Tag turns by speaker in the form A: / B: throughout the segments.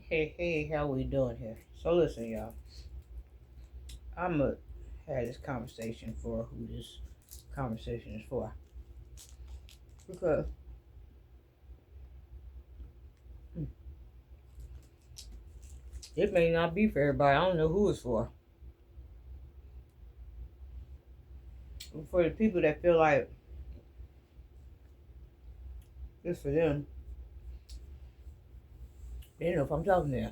A: Hey, how we doing here? So listen, y'all. I'ma have this conversation for who this conversation is for. Because it may not be for everybody. I don't know who it's for. For the people that feel like it's for them, they know if I'm talking to them.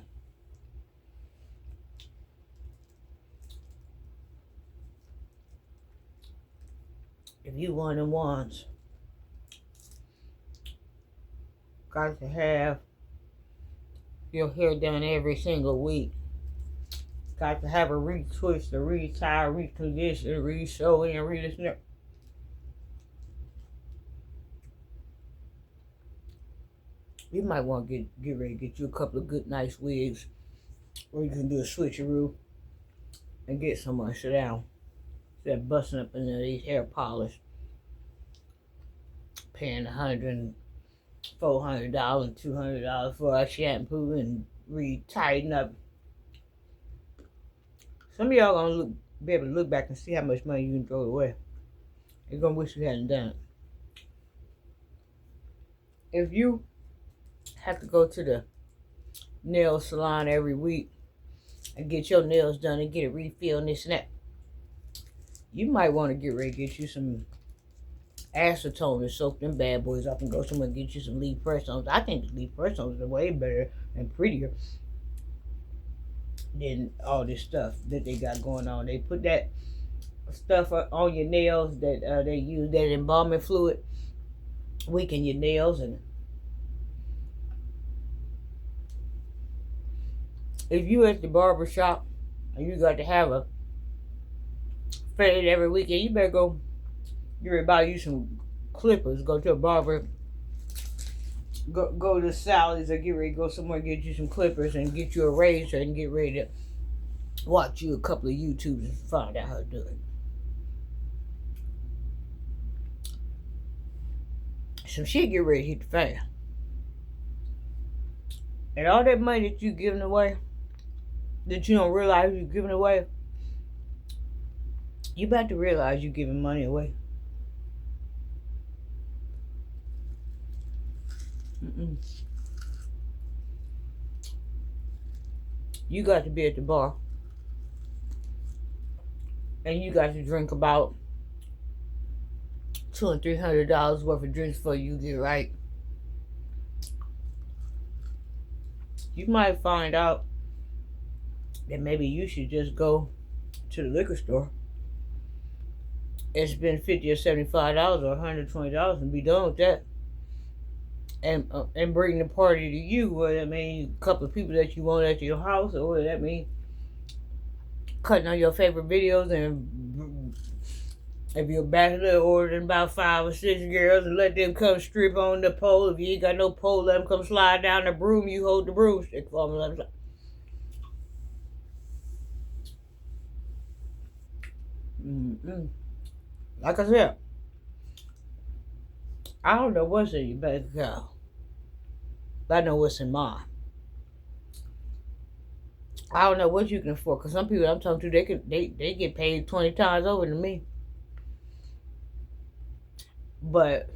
A: If you one of them ones, got to have your hair done every single week. Got to have a retwist, a retie, recondition, re-show, and re-this. You might want to get ready to get you a couple of good, nice wigs, or you can do a switcheroo and get someone to sit down. Instead of busting up into these hair polish, paying $400 and $200 for a shampoo and re-tighten up. Some of y'all gonna be able to look back and see how much money you can throw away. You're gonna wish you hadn't done it. If you have to go to the nail salon every week and get your nails done and get a refill and this and that, you might want to get ready to get you some acetone and soak them bad boys up and go somewhere and get you some leaf press-ons. I think the leaf press-ons are way better and prettier than all this stuff that they got going on. They put that stuff on your nails that they use, that embalming fluid, weaken your nails. And if you at the barber shop and you got to have a fade every weekend, you better go get ready to buy you some clippers. Go to a barber, go to Sally's, or get ready to go somewhere, get you some clippers and get you a razor and get ready to watch you a couple of YouTubes and find out how to do it. Some shit get ready to hit the fan. And all that money that you giving away, that you don't realize you're giving away, you about to realize you're giving money away. You got to be at the bar and you got to drink about $200 and $300 worth of drinks before you get right. You might find out that maybe you should just go to the liquor store and spend $50 or $75 or $120 and be done with that. And bring the party to you, whether that means a couple of people that you want at your house, or whether that means cutting on your favorite videos, and if you're a bachelor, ordering about 5 or 6 girls and let them come strip on the pole. If you ain't got no pole, let them come slide down the broom. You hold the broomstick for them. Like I said, I don't know what's in your bank account, but I know what's in mine. I don't know what you can afford, because some people I'm talking to, they get paid 20 times over than me. But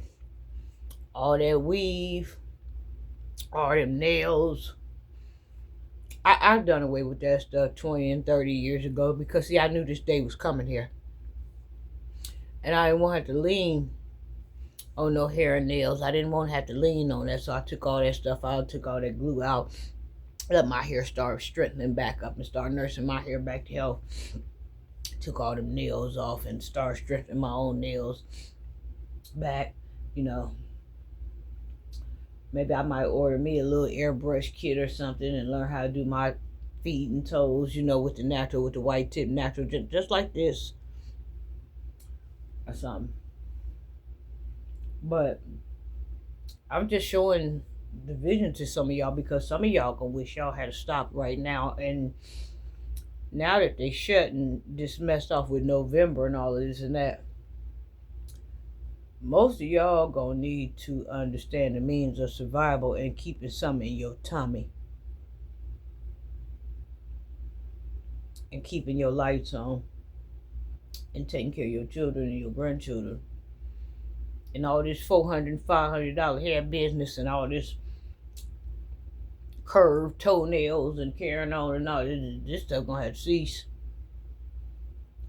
A: all that weave, all them nails, I've done away with that stuff 20 and 30 years ago, because see, I knew this day was coming here. And I didn't want to have to lean on no hair and nails. I didn't want to have to lean on that, so I took all that stuff out, took all that glue out, let my hair start strengthening back up and start nursing my hair back to health. Took all them nails off and started strengthening my own nails back. You know, maybe I might order me a little airbrush kit or something and learn how to do my feet and toes, you know, with the natural, with the white tip natural, just like this or something. But I'm just showing the vision to some of y'all, because some of y'all gonna wish y'all had to stop right now. And now that they shut and just messed off with November and all of this and that, most of y'all gonna need to understand the means of survival and keeping something in your tummy. and keeping your lights on and taking care of your children and your grandchildren. And all this $400, $500 hair business and all this curved toenails and carrying on and all this stuff gonna have to cease.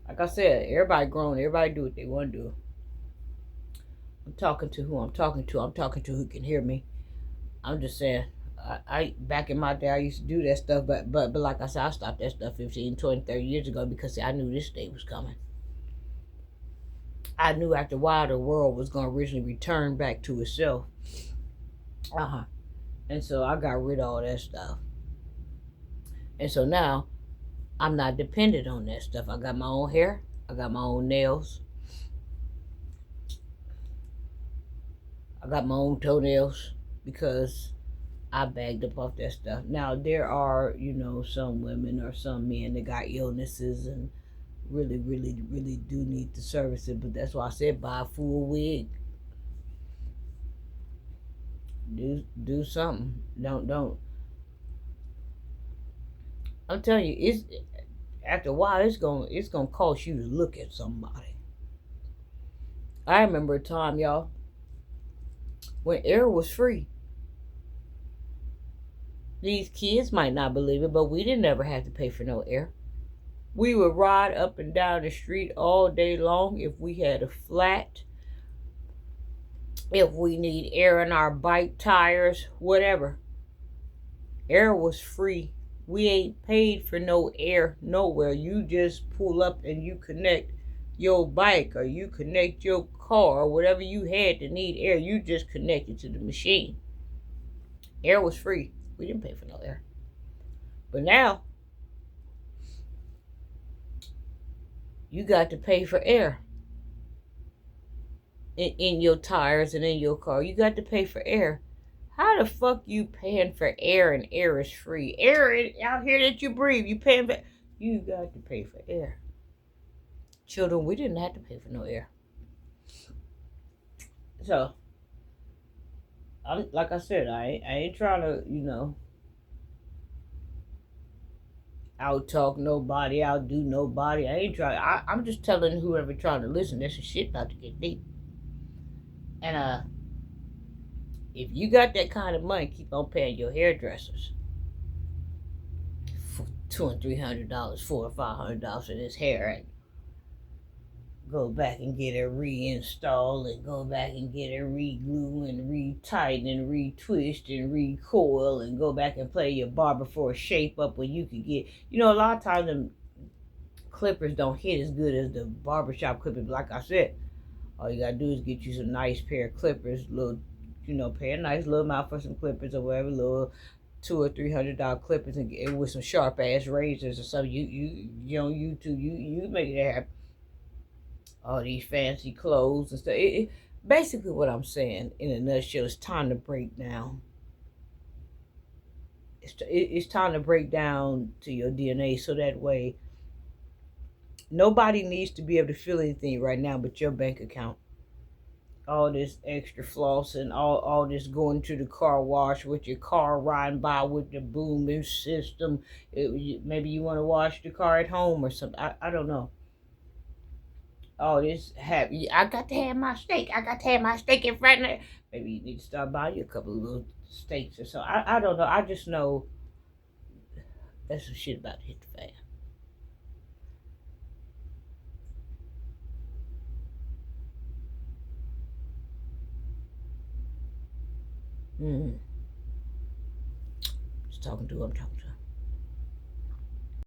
A: Like I said, everybody grown, everybody do what they want to do. I'm talking to who I'm talking to. I'm talking to who can hear me. I'm just saying, I back in my day, I used to do that stuff, but like I said, I stopped that stuff 15, 20, 30 years ago because see, I knew this day was coming. I knew after a while the world was going to originally return back to itself. And so I got rid of all that stuff. And so now I'm not dependent on that stuff. I got my own hair. I got my own nails. I got my own toenails because I bagged up off that stuff. Now, there are, some women or some men that got illnesses and really, really, really do need to service it. But that's why I said buy a full wig. Do something. Don't. I'm telling you, it's after a while it's gonna cost you to look at somebody. I remember a time, y'all, when air was free. These kids might not believe it, but we didn't ever have to pay for no air. We would ride up and down the street all day long if we had a flat, if we need air in our bike tires, whatever. Air was free. We ain't paid for no air nowhere. You just pull up and you connect your bike or you connect your car or whatever you had to need air. You just connect it to the machine. Air was free. We didn't pay for no air. But now, you got to pay for air in your tires and in your car. You got to pay for air. How the fuck you paying for air and air is free? Air out here that you breathe, you paying for. You got to pay for air. Children, we didn't have to pay for no air. So, like I said, I ain't trying to, out talk nobody, outdo nobody. I ain't trying. I'm just telling whoever trying to listen, there's some shit about to get deep. And if you got that kind of money, keep on paying your hairdressers for $200 and $300, $400 or $500 for this hair, and go back and get it reinstalled, and go back and get it re-glue and re-tighten and re-twist and recoil, and go back and play your barber for a shape up where you could get. A lot of times them clippers don't hit as good as the barbershop clippers. Like I said, all you gotta do is get you some nice pair of clippers, little. Pay a nice little amount for some clippers or whatever, little $200 or $300 clippers, and with some sharp ass razors or something. You on YouTube, you make it happen. All these fancy clothes and stuff. Basically, what I'm saying in a nutshell, it's time to break down. It's time to break down to your DNA, so that way nobody needs to be able to feel anything right now but your bank account. All this extra floss and all this going to the car wash with your car riding by with the booming system. Maybe you want to wash the car at home or something. I don't know. All this happy. I got to have my steak. I got to have my steak in front of it. Maybe you need to start buying you a couple of little steaks or something. I don't know. I just know that's some shit about to hit the fan. Just talking to who I'm talking to.